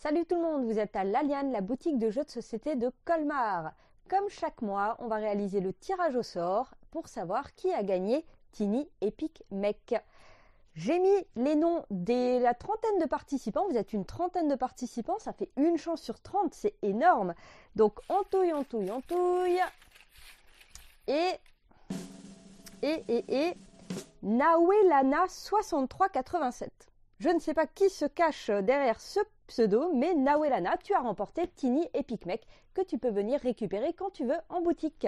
Salut tout le monde, vous êtes à Laliane, la boutique de jeux de société de Colmar. Comme chaque mois, on va réaliser le tirage au sort pour savoir qui a gagné Tiny Epic Mech. J'ai mis les noms de la trentaine de participants, vous êtes une trentaine de participants, ça fait une chance sur 30, c'est énorme. Donc on touille, et Nawelana 6387. Je ne sais pas qui se cache derrière ce pseudo, mais Nawelana, tu as remporté Tiny Epic Mech que tu peux venir récupérer quand tu veux en boutique.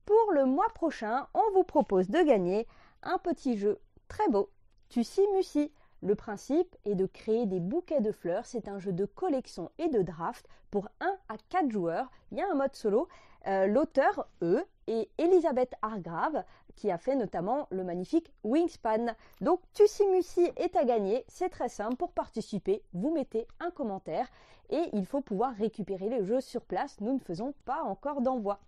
Pour le mois prochain, on vous propose de gagner un petit jeu très beau, Tussi Mussi. Le principe est de créer des bouquets de fleurs. C'est un jeu de collection et de draft pour 1 à 4 joueurs. Il y a un mode solo. L'auteur, est Elisabeth Hargrave, qui a fait notamment le magnifique Wingspan. Donc Tussi Mussi est à gagner. C'est très simple. Pour participer, vous mettez un commentaire et il faut pouvoir récupérer le jeu sur place. Nous ne faisons pas encore d'envoi.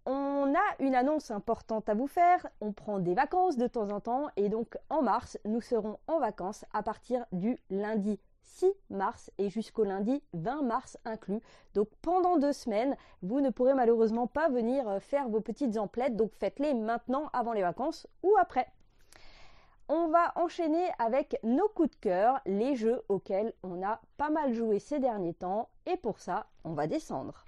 On a une annonce importante à vous faire, on prend des vacances de temps en temps et donc en mars, nous serons en vacances à partir du lundi 6 mars et jusqu'au lundi 20 mars inclus. Donc pendant 2 semaines, vous ne pourrez malheureusement pas venir faire vos petites emplettes, donc faites-les maintenant avant les vacances ou après. On va enchaîner avec nos coups de cœur, les jeux auxquels on a pas mal joué ces derniers temps et pour ça, on va descendre.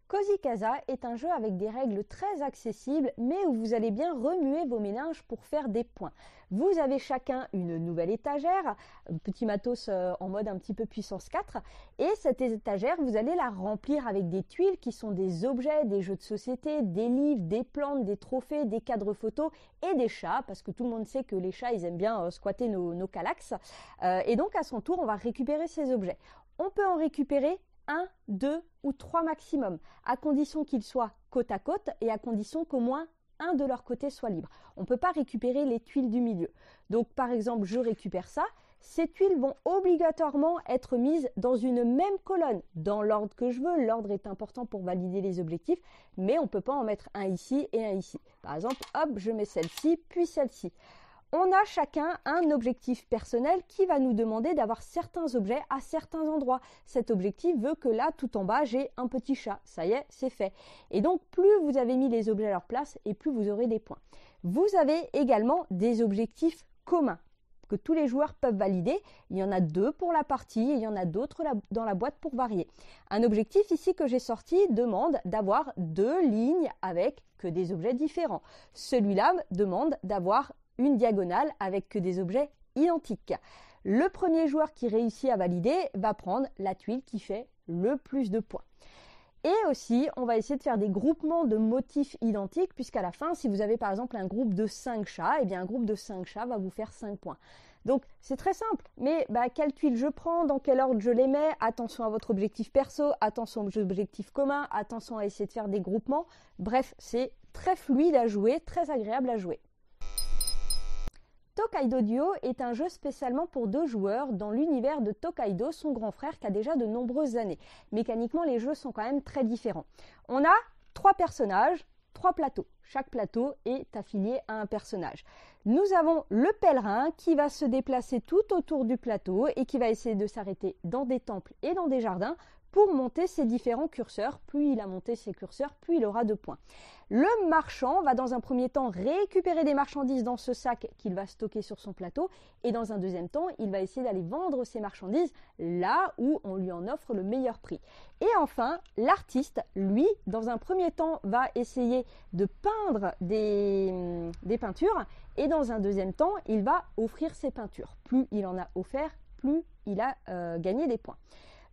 Cozy Casa est un jeu avec des règles très accessibles, mais où vous allez bien remuer vos méninges pour faire des points. Vous avez chacun une nouvelle étagère, petit matos en mode un petit peu puissance 4, et cette étagère, vous allez la remplir avec des tuiles qui sont des objets, des jeux de société, des livres, des plantes, des trophées, des cadres photos et des chats, parce que tout le monde sait que les chats, ils aiment bien squatter nos calax. Et donc à son tour, on va récupérer ces objets. On peut en récupérer 1, 2 ou 3 maximum, à condition qu'ils soient côte à côte et à condition qu'au moins un de leur côté soit libre. On ne peut pas récupérer les tuiles du milieu. Donc par exemple, je récupère ça. Ces tuiles vont obligatoirement être mises dans une même colonne, dans l'ordre que je veux. L'ordre est important pour valider les objectifs, mais on ne peut pas en mettre un ici et un ici. Par exemple, hop, je mets celle-ci, puis celle-ci. On a chacun un objectif personnel qui va nous demander d'avoir certains objets à certains endroits. Cet objectif veut que là, tout en bas, j'ai un petit chat. Ça y est, c'est fait. Et donc, plus vous avez mis les objets à leur place et plus vous aurez des points. Vous avez également des objectifs communs que tous les joueurs peuvent valider. Il y en a 2 pour la partie et il y en a d'autres dans la boîte pour varier. Un objectif ici que j'ai sorti demande d'avoir 2 lignes avec que des objets différents. Celui-là demande d'avoir une diagonale avec que des objets identiques. Le premier joueur qui réussit à valider va prendre la tuile qui fait le plus de points. Et aussi, on va essayer de faire des groupements de motifs identiques, puisqu'à la fin, si vous avez par exemple un groupe de 5 chats, eh bien un groupe de 5 chats va vous faire 5 points. Donc c'est très simple, mais quelle tuile je prends, dans quel ordre je les mets, attention à votre objectif perso, attention aux objectifs communs, attention à essayer de faire des groupements. Bref, c'est très fluide à jouer, très agréable à jouer. Tokaido Duo est un jeu spécialement pour 2 joueurs dans l'univers de Tokaido, son grand frère qui a déjà de nombreuses années. Mécaniquement, les jeux sont quand même très différents. On a 3 personnages, 3 plateaux. Chaque plateau est affilié à un personnage. Nous avons le pèlerin qui va se déplacer tout autour du plateau et qui va essayer de s'arrêter dans des temples et dans des jardins pour monter ses différents curseurs. Plus il a monté ses curseurs, plus il aura de points. Le marchand va dans un premier temps récupérer des marchandises dans ce sac qu'il va stocker sur son plateau et dans un deuxième temps, il va essayer d'aller vendre ces marchandises là où on lui en offre le meilleur prix. Et enfin, l'artiste, lui, dans un premier temps, va essayer de peindre des peintures et dans un deuxième temps, il va offrir ses peintures. Plus il en a offert, plus il a gagné des points.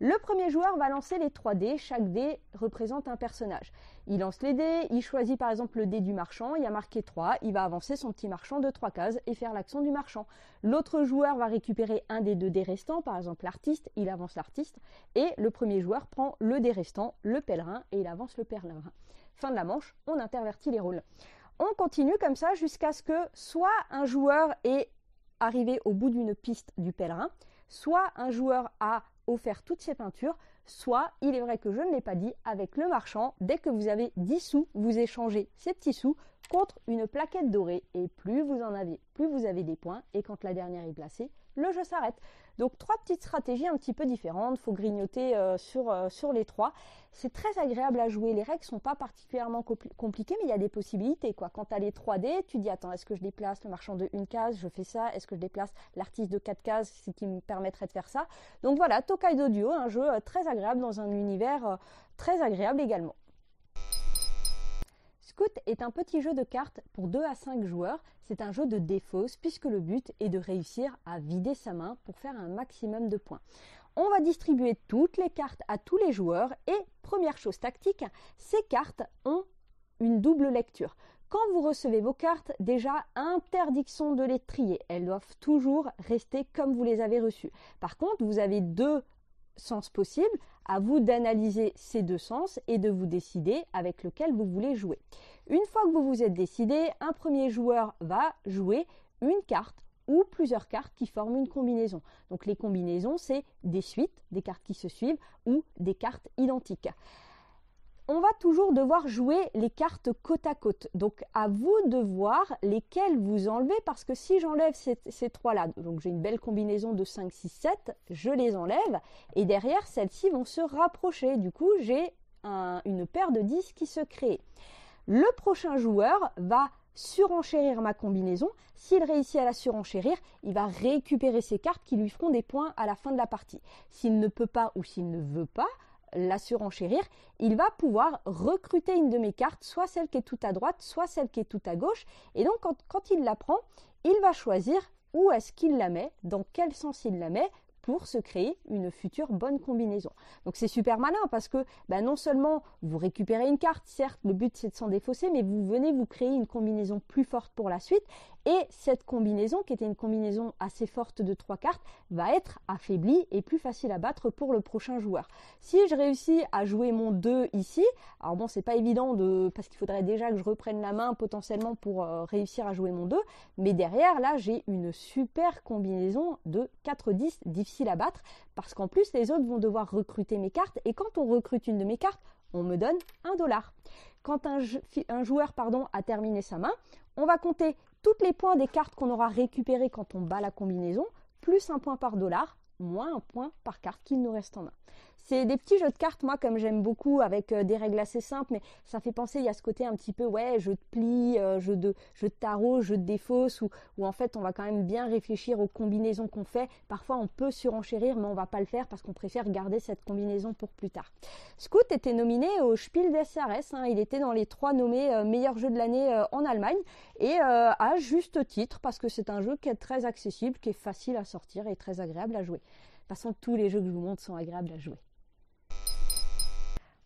Le premier joueur va lancer les 3 dés, chaque dé représente un personnage. Il lance les dés, il choisit par exemple le dé du marchand, il y a marqué 3, il va avancer son petit marchand de 3 cases et faire l'action du marchand. L'autre joueur va récupérer un des 2 dés restants, par exemple l'artiste, il avance l'artiste, et le premier joueur prend le dé restant, le pèlerin, et il avance le pèlerin. Fin de la manche, on intervertit les rôles. On continue comme ça jusqu'à ce que soit un joueur est arrivé au bout d'une piste du pèlerin, soit un joueur a offert toutes ses peintures, soit, il est vrai que je ne l'ai pas dit, avec le marchand, dès que vous avez 10 sous, vous échangez ces petits sous contre une plaquette dorée et plus vous en avez, plus vous avez des points et quand la dernière est placée, le jeu s'arrête. Donc 3 petites stratégies un petit peu différentes, il faut grignoter sur les 3. C'est très agréable à jouer, les règles ne sont pas particulièrement compliquées, mais il y a des possibilités, quoi. Quand tu as les 3D, tu dis attends, est-ce que je déplace le marchand de 1 case, je fais ça, est-ce que je déplace l'artiste de 4 cases, ce qui me permettrait de faire ça. Donc voilà, Tokaido Duo, un jeu très agréable dans un univers très agréable également. Scout est un petit jeu de cartes pour 2 à 5 joueurs. C'est un jeu de défausse puisque le but est de réussir à vider sa main pour faire un maximum de points. On va distribuer toutes les cartes à tous les joueurs et première chose tactique, ces cartes ont une double lecture. Quand vous recevez vos cartes, déjà interdiction de les trier. Elles doivent toujours rester comme vous les avez reçues. Par contre, vous avez 2 sens possibles, à vous d'analyser ces 2 sens et de vous décider avec lequel vous voulez jouer. Une fois que vous vous êtes décidé, un premier joueur va jouer une carte ou plusieurs cartes qui forment une combinaison. Donc les combinaisons, c'est des suites, des cartes qui se suivent ou des cartes identiques. On va toujours devoir jouer les cartes côte à côte. Donc à vous de voir lesquelles vous enlevez parce que si j'enlève ces 3-là, donc j'ai une belle combinaison de 5, 6, 7, je les enlève et derrière celles-ci vont se rapprocher. Du coup, j'ai une paire de 10 qui se crée. Le prochain joueur va surenchérir ma combinaison. S'il réussit à la surenchérir, il va récupérer ses cartes qui lui feront des points à la fin de la partie. S'il ne peut pas ou s'il ne veut pas la surenchérir, il va pouvoir recruter une de mes cartes, soit celle qui est tout à droite, soit celle qui est tout à gauche. Et donc, quand il la prend, il va choisir où est-ce qu'il la met, dans quel sens il la met, pour se créer une future bonne combinaison. Donc c'est super malin parce que non seulement vous récupérez une carte, certes le but c'est de s'en défausser, mais vous venez vous créer une combinaison plus forte pour la suite et cette combinaison qui était une combinaison assez forte de 3 cartes va être affaiblie et plus facile à battre pour le prochain joueur. Si je réussis à jouer mon 2 ici, alors bon c'est pas évident parce qu'il faudrait déjà que je reprenne la main potentiellement pour réussir à jouer mon 2, mais derrière là j'ai une super combinaison de 4-10 difficile à battre parce qu'en plus les autres vont devoir recruter mes cartes et quand on recrute une de mes cartes, on me donne $1. Quand un joueur a terminé sa main, on va compter tous les points des cartes qu'on aura récupérées quand on bat la combinaison, plus un point par dollar, moins un point par carte qu'il nous reste en main. C'est des petits jeux de cartes, moi, comme j'aime beaucoup, avec des règles assez simples, mais ça fait penser, il y a ce côté un petit peu, jeu de pli, jeu de tarot, jeu de défausse, où en fait, on va quand même bien réfléchir aux combinaisons qu'on fait. Parfois, on peut surenchérir, mais on va pas le faire parce qu'on préfère garder cette combinaison pour plus tard. Scout était nominé au Spiel des Jahres, il était dans les 3 nommés meilleurs jeux de l'année en Allemagne, et à juste titre, parce que c'est un jeu qui est très accessible, qui est facile à sortir et très agréable à jouer. De toute façon, tous les jeux que je vous montre sont agréables à jouer.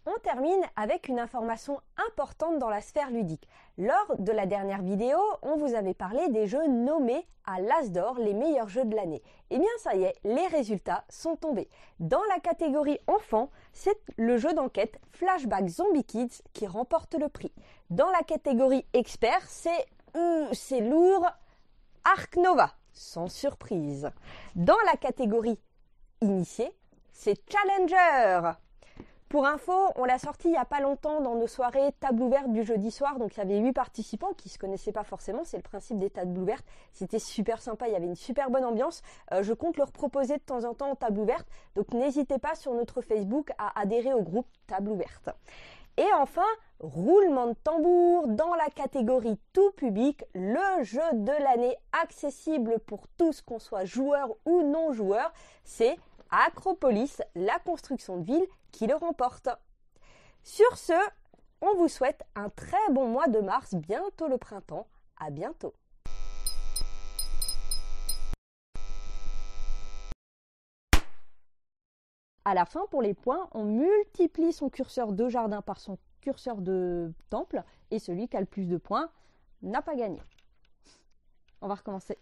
On termine avec une information importante dans la sphère ludique. Lors de la dernière vidéo, on vous avait parlé des jeux nommés à l'As d'or, les meilleurs jeux de l'année. Eh bien ça y est, les résultats sont tombés. Dans la catégorie enfant, c'est le jeu d'enquête Flashback Zombie Kids qui remporte le prix. Dans la catégorie expert, c'est lourd, Ark Nova, sans surprise. Dans la catégorie initié, c'est Challenger. Pour info, on l'a sorti il n'y a pas longtemps dans nos soirées table ouverte du jeudi soir. Donc il y avait 8 participants qui ne se connaissaient pas forcément. C'est le principe des tables ouvertes. C'était super sympa, il y avait une super bonne ambiance. Je compte leur proposer de temps en temps en table ouverte. Donc n'hésitez pas sur notre Facebook à adhérer au groupe table ouverte. Et enfin, roulement de tambour dans la catégorie tout public, le jeu de l'année accessible pour tous, qu'on soit joueur ou non joueur, c'est Acropolis, la construction de ville qui le remporte. Sur ce, on vous souhaite un très bon mois de mars, bientôt le printemps. À bientôt. À la fin, pour les points, on multiplie son curseur de jardin par son curseur de temple et celui qui a le plus de points n'a pas gagné. On va recommencer.